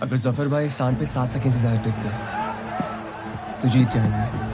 अगर जफर भाई सांड पे 7 सेकंड से ज्यादा टिक गए तो जीत जाएंगे।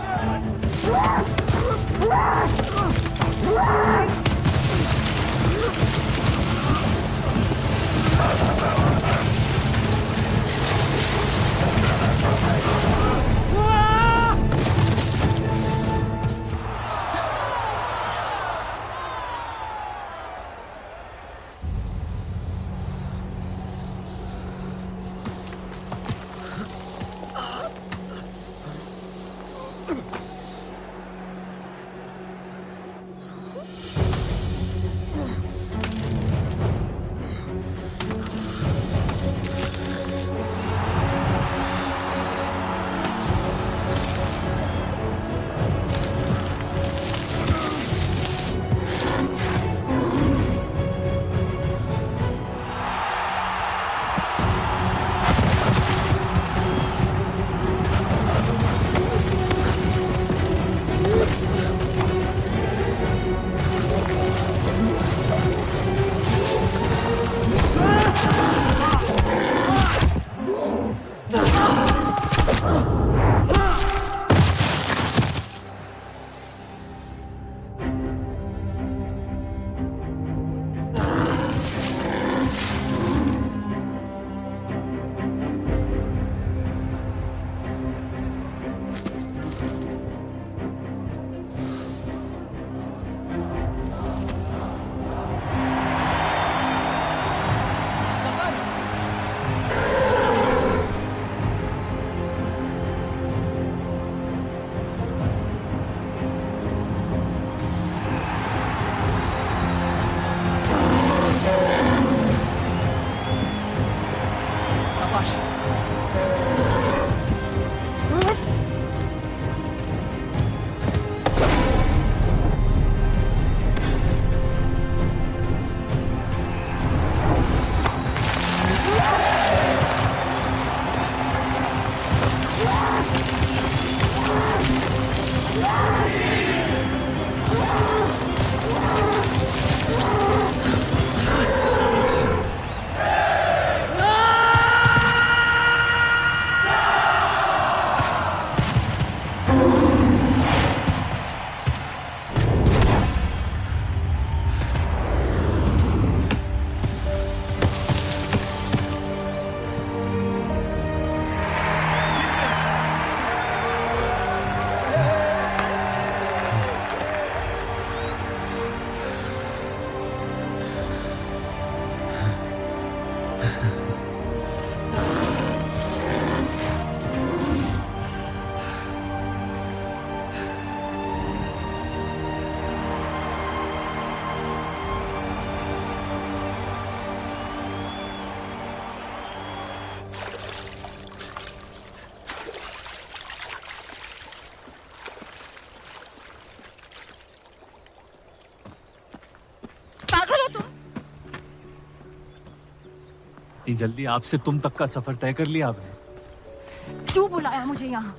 इतनी जल्दी आपसे तुम तक का सफर तय कर लिया आपने? क्यों बुलाया मुझे यहाँ?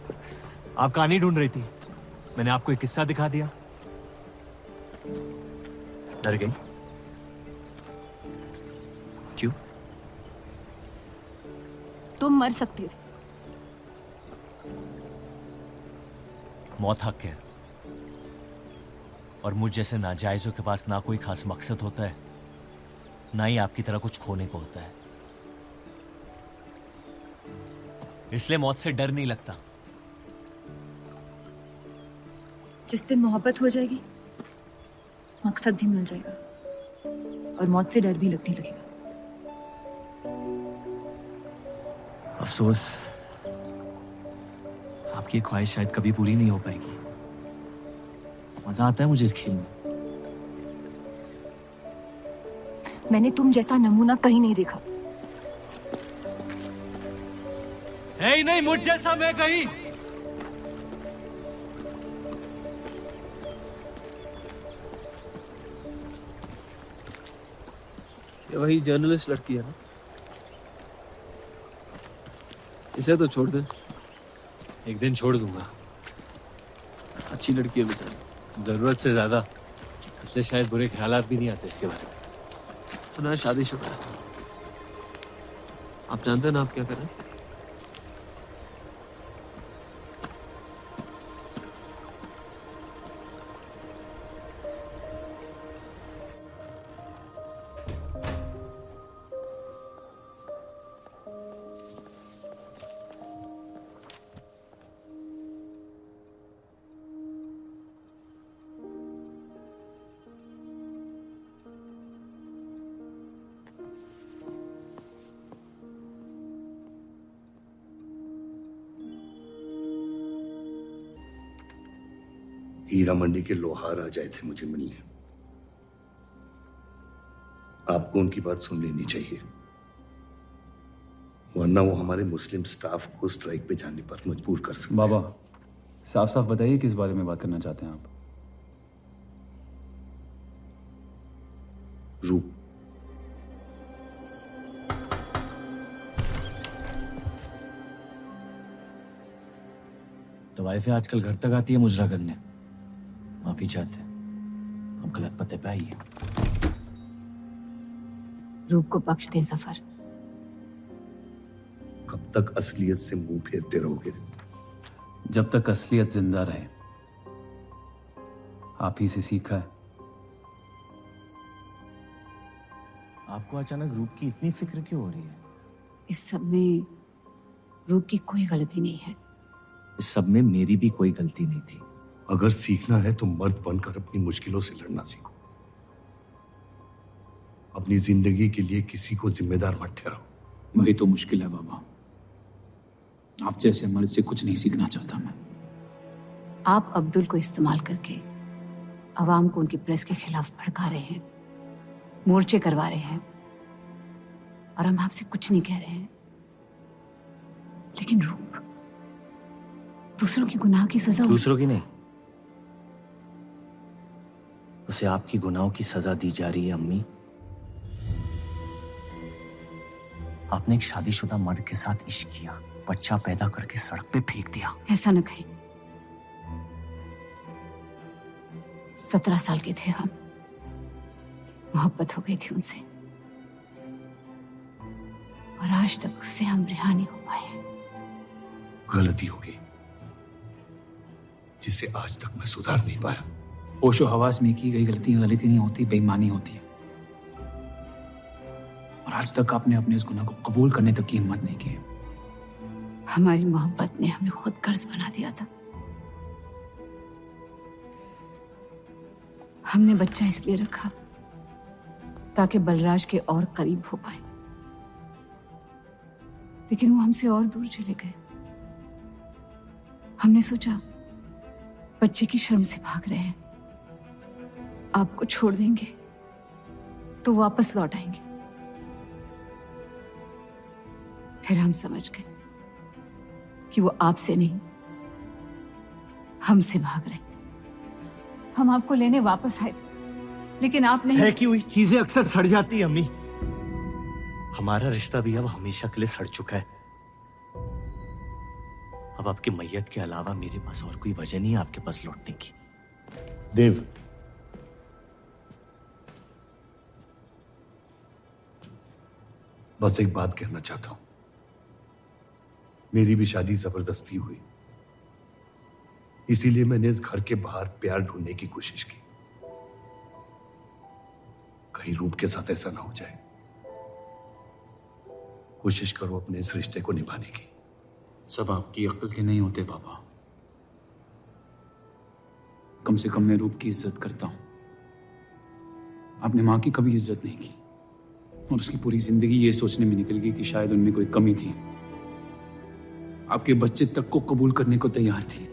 आप कहानी ढूंढ रही थी, मैंने आपको एक किस्सा दिखा दिया। डर गई? क्यों? तुम मर सकते थे। मौत हक है, और मुझ जैसे नाजायजों के पास ना कोई खास मकसद होता है, ना ही आपकी तरह कुछ खोने को होता है। इसलिए मौत से डर नहीं लगता। जिस दिन मोहब्बत हो जाएगी, मकसद भी मिल जाएगा और मौत से डर भी लगने लगेगा। अफसोस, आपकी ख्वाहिश शायद कभी पूरी नहीं हो पाएगी। मजा आता है मुझे इस खेल में। मैंने तुम जैसा नमूना कहीं नहीं देखा। है ही नहीं मुझ जैसा मैं कहीं। ये वही जर्नलिस्ट लड़की है ना? इसे तो छोड़ दे। एक दिन छोड़ दूंगा। अच्छी लड़की है बेचारी। जरूरत से ज्यादा, इसलिए शायद बुरे ख्यालात भी नहीं आते इसके बारे में। सुना है शादीशुदा है। आप जानते हैं ना आप क्या करें? हीरा मंडी के लोहार आ जाए थे मुझे मिलने। आपको उनकी बात सुन लेनी चाहिए, वरना वो हमारे मुस्लिम स्टाफ को स्ट्राइक पे जाने पर मजबूर कर सकते हैं। बाबा, साफ साफ बताइए किस बारे में बात करना चाहते हैं आप? रूप। तो वाइफ आजकल घर तक आती है मुजरा करने। माफी चाहते हैं, हम गलत पते पे आइए। रूप को बख्श दे जफर। कब तक असलियत से मुंह फेरते रहोगे? जब तक असलियत जिंदा रहे। आप ही से सीखा है। आपको अचानक रूप की इतनी फिक्र क्यों हो रही है? इस सब में रूप की कोई गलती नहीं है। इस सब में मेरी भी कोई गलती नहीं थी। अगर सीखना है तो मर्द बनकर अपनी मुश्किलों से लड़ना सीखो। अपनी जिंदगी के लिए किसी को जिम्मेदार मत ठहराओ। वही तो मुश्किल है बाबा। आप जैसे मर्द से कुछ नहीं सीखना चाहता मैं। आप अब्दुल को इस्तेमाल करके अवाम को उनकी प्रेस के खिलाफ भड़का रहे हैं, मोर्चे करवा रहे हैं, और हम आपसे कुछ नहीं कह रहे हैं। लेकिन रूप दूसरों की गुनाह की सजा दूसरों की नहीं, उसे आपकी गुनाहों की सजा दी जा रही है अम्मी। आपने एक शादीशुदा मर्द के साथ इश्क किया, बच्चा पैदा करके सड़क पे फेंक दिया। ऐसा न कहें। 17 साल के थे हम, मोहब्बत हो गई थी उनसे, और आज तक उससे हम रिहा नहीं हो पाए। गलती हो गई जिसे आज तक मैं सुधार नहीं पाया। होशो हवास में की गई गलतियां गलती नहीं होती, बेईमानी होती है। और आज तक आपने अपने इस गुनाह को कबूल करने तक की हिम्मत नहीं की। हमारी मोहब्बत ने हमें खुद कर्ज बना दिया था। हमने बच्चा इसलिए रखा ताकि बलराज के और करीब हो पाए, लेकिन वो हमसे और दूर चले गए। हमने सोचा बच्चे की शर्म से भाग रहे हैं, आपको छोड़ देंगे तो वापस लौट आएंगे। फिर हम समझ गए कि वो आपसे नहीं हमसे भाग रहे थे। हम आपको लेने वापस आए थे, लेकिन आप नहीं। फेंकी हुई चीजें अक्सर सड़ जाती है अम्मी। हमारा रिश्ता भी अब हमेशा के लिए सड़ चुका है। अब आपकी मैयत के अलावा मेरे पास और कोई वजह नहीं है आपके पास लौटने की। देव, बस एक बात कहना चाहता हूं। मेरी भी शादी जबरदस्ती हुई, इसीलिए मैंने इस घर के बाहर प्यार ढूंढने की कोशिश की। कहीं रूप के साथ ऐसा ना हो जाए। कोशिश करो अपने इस रिश्ते को निभाने की। सब आपकी अक्ल के नहीं होते बाबा। कम से कम मैं रूप की इज्जत करता हूं। आपने मां की कभी इज्जत नहीं की, और उसकी पूरी जिंदगी ये सोचने में निकल गई कि शायद उनमें कोई कमी थी। आपके बच्चे तक को कबूल करने को तैयार थी।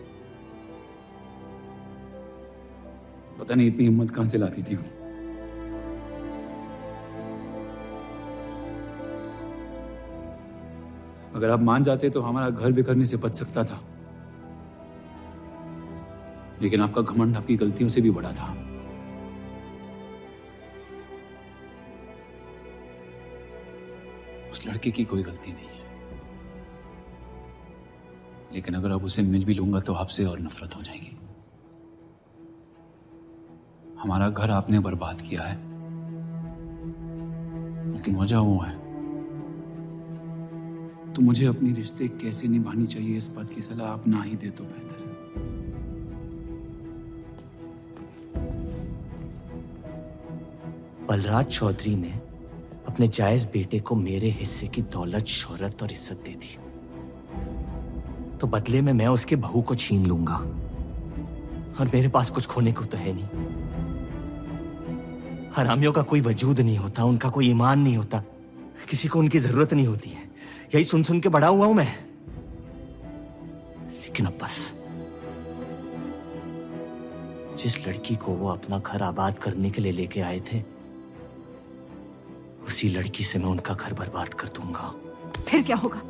पता नहीं इतनी हिम्मत कहां से लाती थी वो। अगर आप मान जाते तो हमारा घर बिखरने से बच सकता था, लेकिन आपका घमंड आपकी गलतियों से भी बड़ा था। उस लड़के की कोई गलती नहीं है, लेकिन अगर अब उसे मिल भी लूंगा तो आपसे और नफरत हो जाएगी। हमारा घर आपने बर्बाद किया है, लेकिन वजह वो है। तो मुझे अपनी रिश्ते कैसे निभानी चाहिए इस बात की सलाह आप ना ही दे तो बेहतर है। बलराज चौधरी ने अपने जायज बेटे को मेरे हिस्से की दौलत, शोहरत और इज्जत दे दी, तो बदले में मैं उसके बहू को छीन लूंगा। और मेरे पास कुछ खोने को तो है नहीं। हरामियों का कोई वजूद नहीं होता, उनका कोई ईमान नहीं होता, किसी को उनकी जरूरत नहीं होती है। यही सुन सुन के बड़ा हुआ हूं मैं। लेकिन अब बस, जिस लड़की को वो अपना घर आबाद करने के लिए लेके आए थे, उसी लड़की से मैं उनका घर बर्बाद कर दूंगा। फिर क्या होगा?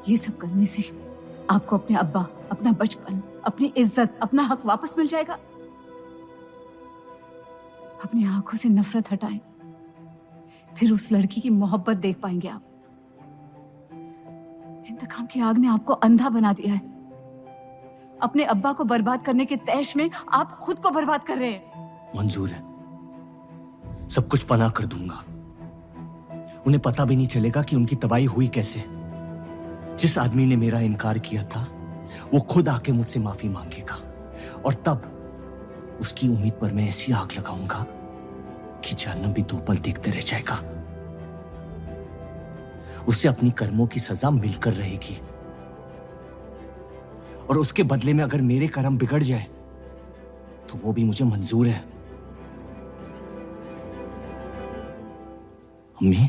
ये सब करने से आपको अपने अब्बा, अपना बचपन, अपनी इज्जत, अपना हक वापस मिल जाएगा। अपनी आंखों से नफरत हटाएं, फिर उस लड़की की मोहब्बत देख पाएंगे आप। इंतकाम की आग ने आपको अंधा बना दिया है। अपने अब्बा को बर्बाद करने के तैश में आप खुद को बर्बाद कर रहे हैं। मंजूर है, सब कुछ फना कर दूंगा। उन्हें पता भी नहीं चलेगा कि उनकी तबाही हुई कैसे। जिस आदमी ने मेरा इनकार किया था, वो खुद आके मुझसे माफी मांगेगा, और तब उसकी उम्मीद पर मैं ऐसी आग लगाऊंगा कि जहन्नम भी 2 पल देखते रह जाएगा। उसे अपनी कर्मों की सजा मिलकर रहेगी, और उसके बदले में अगर मेरे कर्म बिगड़ जाए तो वो भी मुझे मंजूर है। अम्मी,